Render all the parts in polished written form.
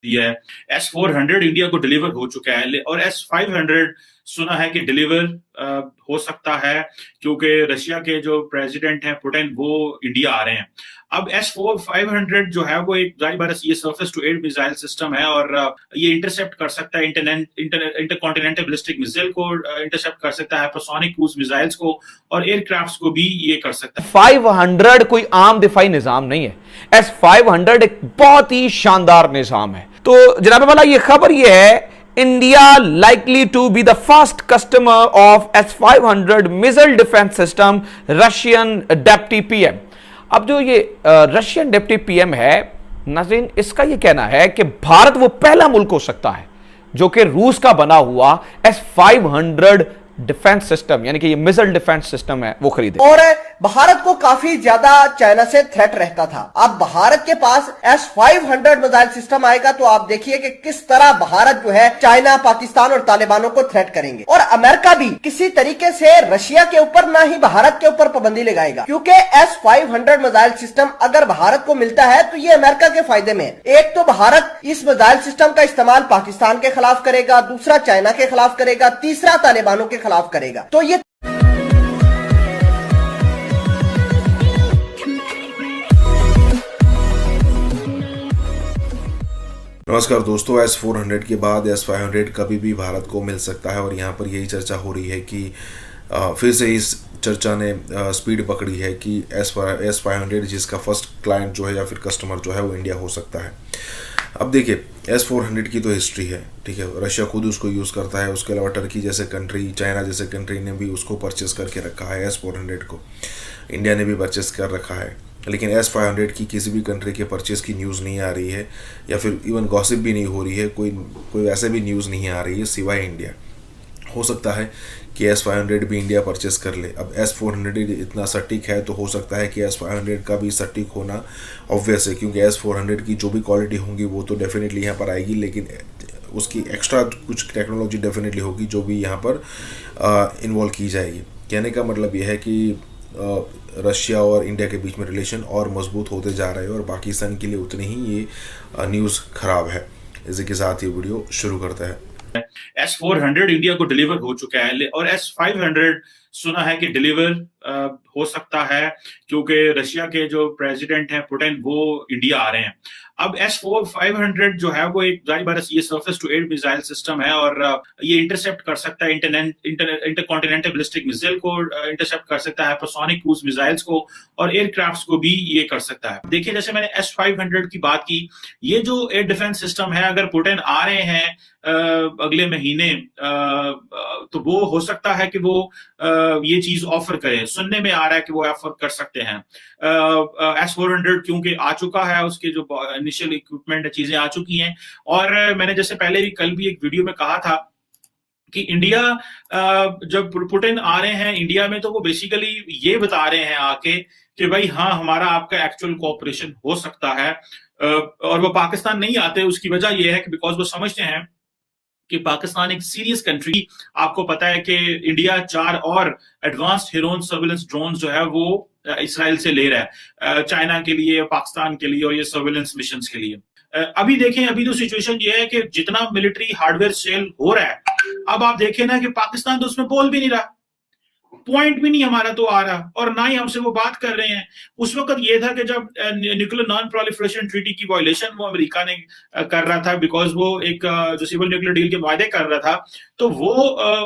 दिया है। S-400 India को डिलीवर हो चुका है और S-500 सुना है कि डिलीवर हो सकता है, क्योंकि रशिया के जो प्रेसिडेंट हैं पुतिन वो इंडिया आ रहे हैं। अब S-500 जो है वो एक जाहिर बात है ये surface to air missile system है और ये इंटरसेप्ट कर सकता है इंटरकॉन्टिनेंटल बैलिस्टिक मिसाइल को इंटरसेप्ट कर सकता है, हाइपरसोनिक क्रूज मिसाइल्स को और एयरक्राफ्ट्स को भी ये कर सकता है। 500 कोई आम दिफाई निजाम नहीं है। S-500 एक बहुत ही शानदार निजाम है। तो जनाब वाला ये खबर ये है, India likely to be the first customer of S-500 missile defense system, Russian deputy PM. अब जो ये रशियन डेप्टी पीएम है नाज़रीन, इसका ये कहना है कि भारत वो पहला मुल्क हो सकता है जो कि रूस का बना हुआ S-500 डिफेंस सिस्टम यानी कि ये मिसाइल डिफेंस सिस्टम है वो खरीदे। और भारत को काफी ज्यादा चाइना से थ्रेट रहता था। अब भारत के पास S-500 मिसाइल सिस्टम आएगा तो आप देखिए कि किस तरह भारत जो है चाइना, पाकिस्तान और तालिबानों को थ्रेट करेंगे। और अमेरिका भी किसी तरीके से रशिया के ऊपर ना ही भारत के ऊपर पाबंदी लगाएगा, क्योंकि S-500 मिसाइल सिस्टम अगर भारत को मिलता है तो ये अमेरिका के फायदे में। एक तो भारत इस मिसाइल सिस्टम का इस्तेमाल पाकिस्तान के खिलाफ करेगा, दूसरा चाइना के खिलाफ करेगा, तीसरा तालिबानों के खिलाफ करेगा। तो ये नमस्कार दोस्तों, S-400 के बाद S-500 कभी भी भारत को मिल सकता है और यहाँ पर यही चर्चा हो रही है कि फिर से इस चर्चा ने स्पीड पकड़ी है कि S-500 जिसका फर्स्ट क्लाइंट जो है या फिर कस्टमर जो है वो इंडिया हो सकता है। अब देखिए, S-400 की तो हिस्ट्री है, ठीक है, रशिया खुद उसको यूज़ करता है, उसके अलावा टर्की जैसे कंट्री, चाइना जैसे कंट्री ने भी उसको परचेस करके रखा है। S-400 को इंडिया ने भी परचेस कर रखा है, लेकिन S-500 की किसी भी कंट्री के परचेस की न्यूज़ नहीं आ रही है या फिर इवन गॉसिप भी नहीं हो रही है, कोई वैसे भी न्यूज़ नहीं आ रही है सिवाय इंडिया। हो सकता है कि S-500 भी इंडिया परचेस कर ले। अब S-400 इतना सटीक है तो हो सकता है कि S-500 का भी सटीक होना ऑब्वियस है, क्योंकि S-400 की जो भी क्वालिटी होंगी वो तो डेफिनेटली यहाँ पर आएगी, लेकिन उसकी एक्स्ट्रा कुछ टेक्नोलॉजी डेफिनेटली होगी जो भी यहाँ पर इन्वॉल्व की जाएगी। कहने का मतलब यह है कि रशिया और इंडिया के बीच में रिलेशन और मजबूत होते जा रहे हैं और पाकिस्तान के लिए उतनी ही ये न्यूज़ खराब है। इसी के साथ ये वीडियो शुरू करता है। S-400 इंडिया को डिलीवर हो चुका है और S-500 सुना है कि डिलीवर हो सकता है, क्योंकि रशिया के जो प्रेसिडेंट हैं पुतिन वो इंडिया आ रहे हैं। अब S-500 जो है वो एक जाहिर बात है ये surface to air missile system है और ये इंटरसेप्ट कर सकता है इंटरकॉन्टिनेंटल बैलिस्टिक मिसाइल को इंटरसेप्ट कर सकता है, हाइपरसोनिक क्रूज मिसाइल्स को और एयरक्राफ्ट्स को भी ये कर सकता है। देखिए, जैसे मैंने S-500 की बात की, ये जो एयर डिफेंस सिस्टम है, अगर पुतिन आ रहे हैं अगले महीने तो वो हो सकता है कि वो ये चीज ऑफर करें। सुनने में आ रहा है कि वो ऑफर कर सकते हैं। S-400 क्योंकि आ चुका है, उसके जो इनिशियल इक्विपमेंट चीजें आ चुकी हैं और मैंने जैसे पहले भी कल भी एक वीडियो में कहा था कि इंडिया जब पुतिन आ रहे हैं इंडिया में तो वो बेसिकली ये बता रहे हैं आके कि भाई हाँ, हमारा आपका एक्चुअल कोऑपरेशन हो सकता है। और वो पाकिस्तान नहीं आते, उसकी वजह ये है कि बिकॉज वो समझते हैं कि पाकिस्तान एक सीरियस कंट्री। आपको पता है कि इंडिया 4 और एडवांस्ड हेरोन सर्विलेंस ड्रोन जो है वो इसराइल से ले रहा है, चाइना के लिए, पाकिस्तान के लिए और ये सर्विलेंस मिशन के लिए। अभी देखें, अभी तो सिचुएशन ये है कि जितना मिलिट्री हार्डवेयर सेल हो रहा है, अब आप देखें ना कि पाकिस्तान तो उसमें बोल भी नहीं रहा, पॉइंट भी नहीं हमारा तो आ रहा और ना ही हमसे वो बात कर रहे हैं। उस वक्त ये था कि जब न्यूक्लियर नॉन प्रोलिफरेशन ट्रीटी की वायलेशन वो अमेरिका ने कर रहा था, बिकॉज वो एक जो सिविल न्यूक्लियर डील के वायदे कर रहा था, तो वो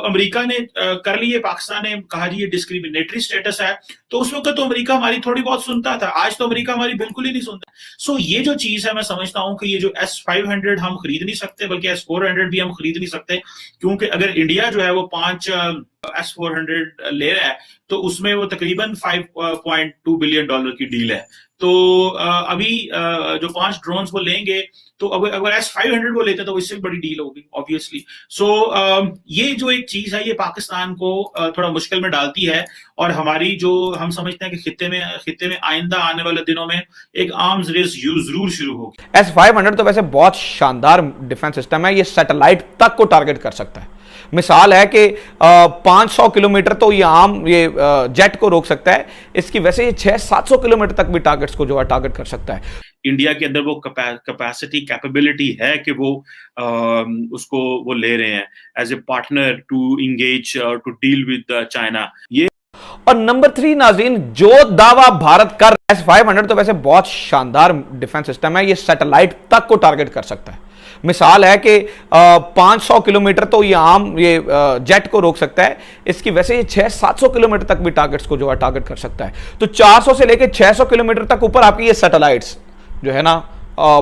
अमेरिका ने कर लिए, पाकिस्तान ने कहा जी ये डिस्क्रिमिनेटरी स्टेटस है। तो उस वक्त तो अमेरिका हमारी थोड़ी बहुत सुनता था, आज तो अमेरिका हमारी बिल्कुल ही नहीं सुनता। सो ये जो चीज है, मैं समझता हूं कि ये जो S-500 हम खरीद नहीं सकते, बल्कि S-400 भी हम खरीद नहीं सकते, क्योंकि अगर इंडिया जो है वो 5 S-400 ले रहा है तो उसमें वो तकरीबन $5.2 बिलियन की डील है। तो अभी जो 5 ड्रोन्स वो लेंगे तो अगर S-500 वो लेते तो इससे बड़ी डील होगी ऑब्वियसली। सो ये जो एक चीज है ये पाकिस्तान को थोड़ा मुश्किल में डालती है और हमारी जो हम समझते हैं कि खित्ते में आइंदा आने वाले दिनों में एक आर्म्स रेस जरूर शुरू होगी। S-500 तो वैसे बहुत शानदार डिफेंस सिस्टम है, ये सैटेलाइट तक को टारगेट कर सकता है। मिसाल है कि 500 किलोमीटर तो ये जेट को रोक सकता है, इसकी वैसे ये 600-700 किलोमीटर तक भी टारगेट्स को जो है टारगेट कर सकता है। इंडिया के अंदर वो कैपेसिटी कैपेबिलिटी है कि वो उसको वो ले रहे हैं as a partner to engage to deal with China. ये और नंबर 3 नाज़रीन, जो दावा भारत कर S-500 तो वैसे बहुत शानदार डिफेंस सिस्टम है, ये सैटेलाइट तक को टारगेट कर सकता है। मिसाल है कि 500 किलोमीटर तो ये आम ये जेट को रोक सकता है, इसकी वैसे ये 600-700 किलोमीटर तक भी टारगेट्स को जो है टारगेट कर सकता है। तो 400 से लेकर 600 किलोमीटर तक ऊपर आपकी ये सैटेलाइट्स जो है ना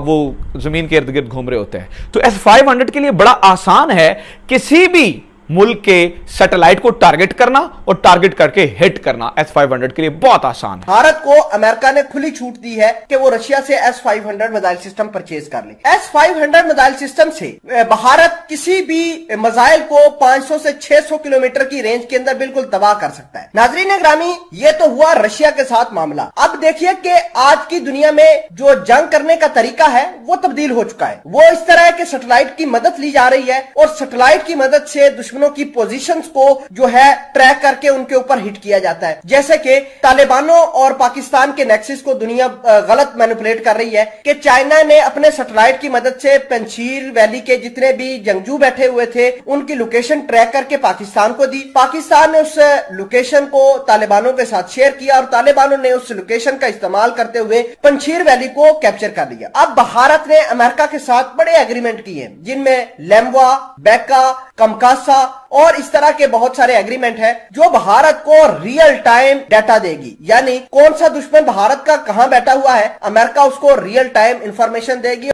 वो जमीन के इर्द गिर्द घूम रहे होते हैं। तो S-500 के लिए बड़ा आसान है किसी भी मुल्क के सैटेलाइट को टारगेट करना और टारगेट करके हिट करना। S-500 के लिए बहुत आसान है। भारत को अमेरिका ने खुली छूट दी है कि वो रशिया से S-500 मिसाइल सिस्टम परचेज कर ले। S-500 मिसाइल सिस्टम से भारत किसी भी मिसाइल को 500 से 600 किलोमीटर की रेंज के अंदर बिल्कुल तबाह कर सकता है। नाजरीन ग्रामी, ये तो हुआ रशिया के साथ मामला। अब देखिए कि आज की दुनिया में जो जंग करने का तरीका है वो तब्दील हो चुका है। वो इस तरह के सैटेलाइट की मदद ली जा रही है और सैटेलाइट की मदद से दुश्मनों की पोजीशंस को जो है ट्रैक करके उनके ऊपर हिट किया जाता है। जैसे कि तालिबानों और पाकिस्तान के नेक्सस को दुनिया गलत मैनिपुलेट कर रही है कि चाइना ने अपने सैटेलाइट की मदद से पंजशीर वैली के जितने भी जंगजू बैठे हुए थे उनकी लोकेशन ट्रैक करके पाकिस्तान को दी। पाकिस्तान ने उस लोकेशन को तालिबानों के साथ शेयर किया और तालिबानों ने उस लोकेशन का इस्तेमाल करते हुए पंजशीर वैली को कैप्चर कर लिया। अब भारत ने अमेरिका के साथ बड़े एग्रीमेंट किए जिनमें लेम्बा, बेका, कमकासा और इस तरह के बहुत सारे एग्रीमेंट हैं जो भारत को रियल टाइम डाटा देगी। यानी कौन सा दुश्मन भारत का कहां बैठा हुआ है, अमेरिका उसको रियल टाइम इंफॉर्मेशन देगी।